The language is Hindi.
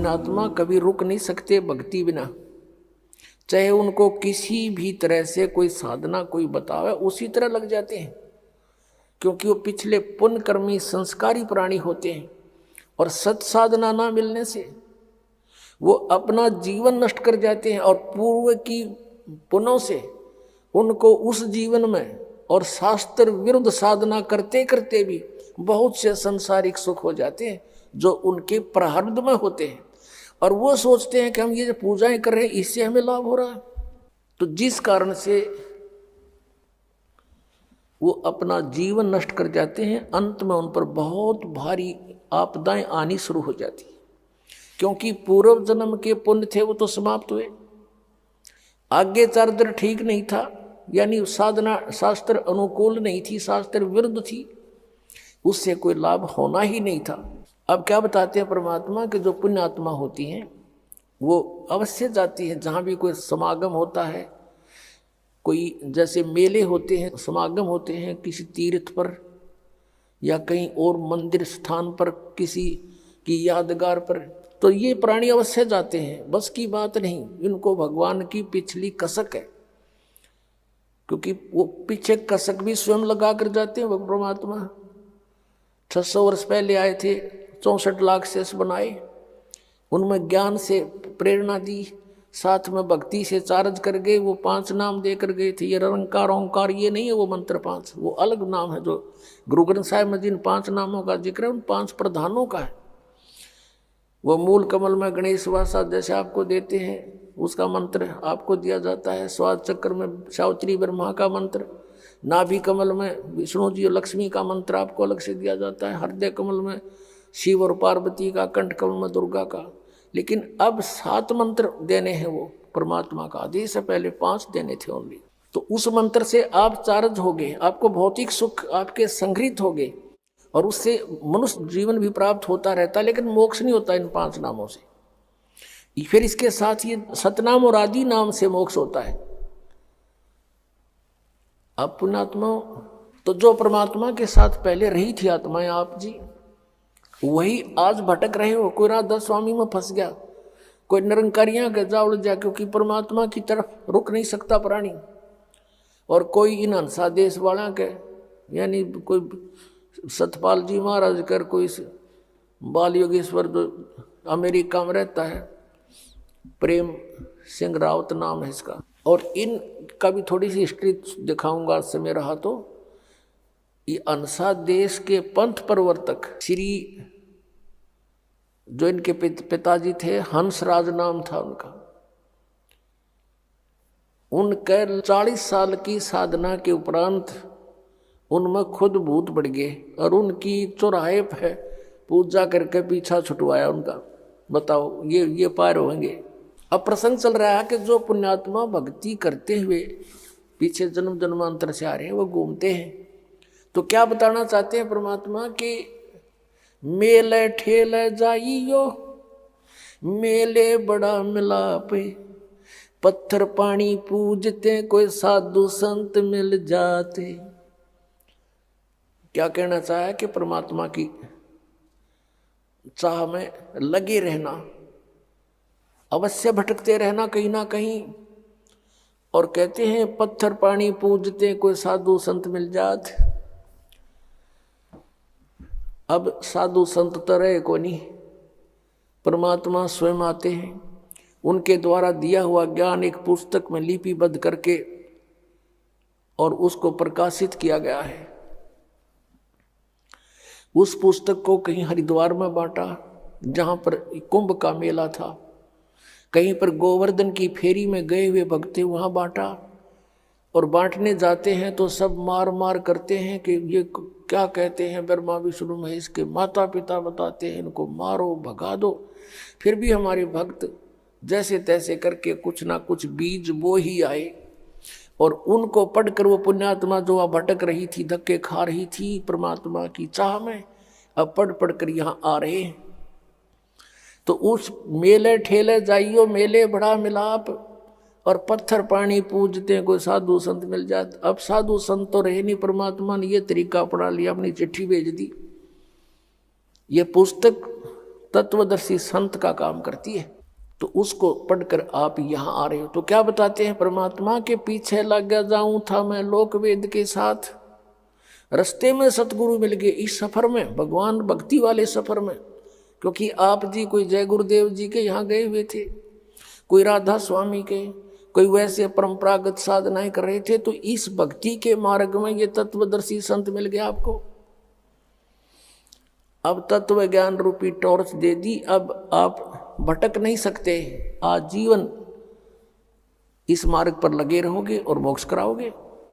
पुण्यात्मा कभी रुक नहीं सकते भक्ति बिना, चाहे उनको किसी भी तरह से कोई साधना कोई बतावे उसी तरह लग जाते हैं, क्योंकि वो पिछले पुण्य कर्मी संस्कारी प्राणी होते हैं। और सत साधना ना मिलने से वो अपना जीवन नष्ट कर जाते हैं और पूर्व की पुण्यों से उनको उस जीवन में और शास्त्र विरुद्ध साधना करते करते भी बहुत से संसारिक सुख हो जाते हैं जो उनके प्रारब्ध में होते हैं। और वो सोचते हैं कि हम ये जो पूजाएं कर रहे हैं इससे हमें लाभ हो रहा है, तो जिस कारण से वो अपना जीवन नष्ट कर जाते हैं। अंत में उन पर बहुत भारी आपदाएं आनी शुरू हो जाती है, क्योंकि पूर्व जन्म के पुण्य थे वो तो समाप्त हुए, आगे चारित्र ठीक नहीं था, यानी साधना शास्त्र अनुकूल नहीं थी, शास्त्र विरुद्ध थी, उससे कोई लाभ होना ही नहीं था। अब क्या बताते हैं परमात्मा कि जो पुण्य आत्मा होती हैं वो अवश्य जाती है जहाँ भी कोई समागम होता है, कोई जैसे मेले होते हैं, समागम होते हैं किसी तीर्थ पर या कहीं और मंदिर स्थान पर, किसी की यादगार पर, तो ये प्राणी अवश्य जाते हैं, बस की बात नहीं, इनको भगवान की पिछली कसक है, क्योंकि वो पीछे कसक भी स्वयं लगा कर जाते हैं। वो परमात्मा 600 वर्ष पहले आए थे, 64 लाख शेष बनाए, उनमें ज्ञान से प्रेरणा दी, साथ में भक्ति से चार्ज कर गए, वो 5 नाम दे कर गए थे। ये निरंकार ओंकार ये नहीं है वो मंत्र 5, वो अलग नाम है। जो गुरु ग्रंथ साहिब में जिन 5 नामों का जिक्र है उन 5 प्रधानों का है। वो मूल कमल में गणेश वासा जैसे आपको देते हैं उसका मंत्र आपको दिया जाता है, स्वाद चक्र में सावित्री ब्रह्मा का मंत्र, नाभि कमल में विष्णु जी और लक्ष्मी का मंत्र आपको अलग से दिया जाता है, हृदय कमल में शिव और पार्वती का, कंठ कमल में दुर्गा का। लेकिन अब 7 मंत्र देने हैं, वो परमात्मा का आदेश है, पहले 5 देने थे ओनली। तो उस मंत्र से आप चार्ज हो गए, आपको भौतिक सुख आपके संग्रहित हो गए और उससे मनुष्य जीवन भी प्राप्त होता रहता, लेकिन मोक्ष नहीं होता इन 5 नामों से। फिर इसके साथ ये सतनाम और आदि नाम से मोक्ष होता है। अब पुण्यात्मा तो जो परमात्मा के साथ पहले रही थी आत्माएं आप जी, वही आज भटक रहे हो। कोई राधा स्वामी में फंस गया, कोई निरंकारियां के जा उलझ जा, क्योंकि परमात्मा की तरफ रुक नहीं सकता प्राणी, और कोई इन हंसा देश वाला के, यानी कोई सतपाल जी महाराज कर, कोई बाल योगेश्वर जो अमेरिका में रहता है, प्रेम सिंह रावत नाम है इसका, और इनका भी थोड़ी सी हिस्ट्री दिखाऊंगा समय रहा तो। ये अनसा देश के पंथ प्रवर्तक श्री, जो इनके पिताजी थे, हंसराज नाम था उनका, उनके 40 साल की साधना के उपरांत उनमें खुद भूत बढ़ गए और उनकी चौराहे पे पूजा करके पीछा छुटवाया उनका। बताओ ये पार होंगे। अब प्रसंग चल रहा है कि जो पुण्यात्मा भक्ति करते हुए पीछे जन्म जन्मांतर से आ रहे हैं वो घूमते हैं, तो क्या बताना चाहते हैं परमात्मा कि मेले ठेले जाइयो, मेले बड़ा मिलापे, पत्थर पानी पूजते, कोई साधु संत मिल जाते। क्या कहना चाहा कि परमात्मा की चाह में लगे रहना, अवश्य भटकते रहना कहीं ना कहीं, और कहते हैं पत्थर पानी पूजते, कोई साधु संत मिल जात। अब साधु संत तो रहे को नहीं, परमात्मा स्वयं आते हैं, उनके द्वारा दिया हुआ ज्ञान एक पुस्तक में लिपिबद्ध करके और उसको प्रकाशित किया गया है। उस पुस्तक को कहीं हरिद्वार में बांटा जहाँ पर कुंभ का मेला था, कहीं पर गोवर्धन की फेरी में गए हुए भक्त थे वहाँ बांटा, और बांटने जाते हैं तो सब मार मार करते हैं कि ये क्या कहते हैं, ब्रह्मा विष्णु महेश के माता पिता बताते हैं, इनको मारो भगा दो। फिर भी हमारे भक्त जैसे तैसे करके कुछ ना कुछ बीज बो ही आए, और उनको पढ़कर वो पुण्यात्मा जो वहाँ भटक रही थी, धक्के खा रही थी परमात्मा की चाह में, अब पढ़ पढ़ कर यहाँ आ रहे हैं। तो उस मेले ठेले जाइयो, मेले बड़ा मिलाप, और पत्थर पानी पूजते कोई साधु संत मिल जाते। अब साधु संत तो रहे नहीं, परमात्मा ने ये तरीका अपना लिया, अपनी चिट्ठी भेज दी। ये पुस्तक तत्वदर्शी संत का काम करती है। तो उसको पढ़कर आप यहाँ आ रहे हो। तो क्या बताते हैं, परमात्मा के पीछे लग गया जाऊं था मैं लोक वेद के साथ, रास्ते में सतगुरु मिल गए इस सफर में, भगवान भक्ति वाले सफर में। क्योंकि आप जी कोई जय गुरुदेव जी के यहाँ गए हुए थे, कोई राधा स्वामी के, कोई वैसे परंपरागत साधनाएं कर रहे थे, तो इस भक्ति के मार्ग में ये तत्वदर्शी संत मिल गया आपको। अब तत्व ज्ञान रूपी टॉर्च दे दी, अब आप भटक नहीं सकते, आजीवन इस मार्ग पर लगे रहोगे और मोक्ष कराओगे।